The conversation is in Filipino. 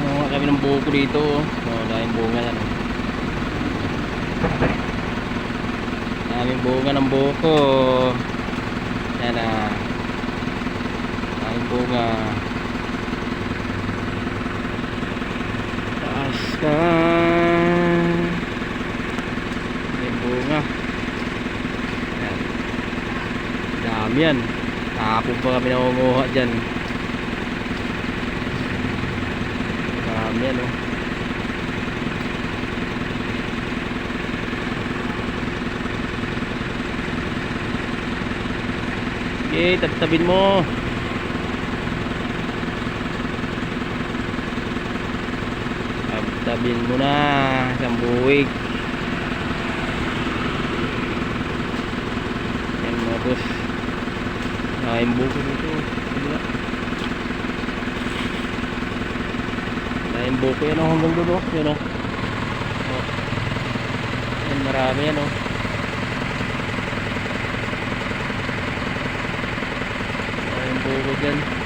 Nanguha kami ng buko dito. Oh, daming bunga yan. Daming bunga ng buko. Yan ah. Daming bunga. Taas ka. Daming bunga. Yan. Dami yan. Tapon pa kami nangunguha dyan. Dami yan oh. Okay, tabi-tabin mo. Tabi-tabin mo na isang buwig. Yan mga boss. Nakain buko dito. Nakain buko yan oh, hanggang dulo. Yan oh. Yan, marami yan oh. Buko dyan.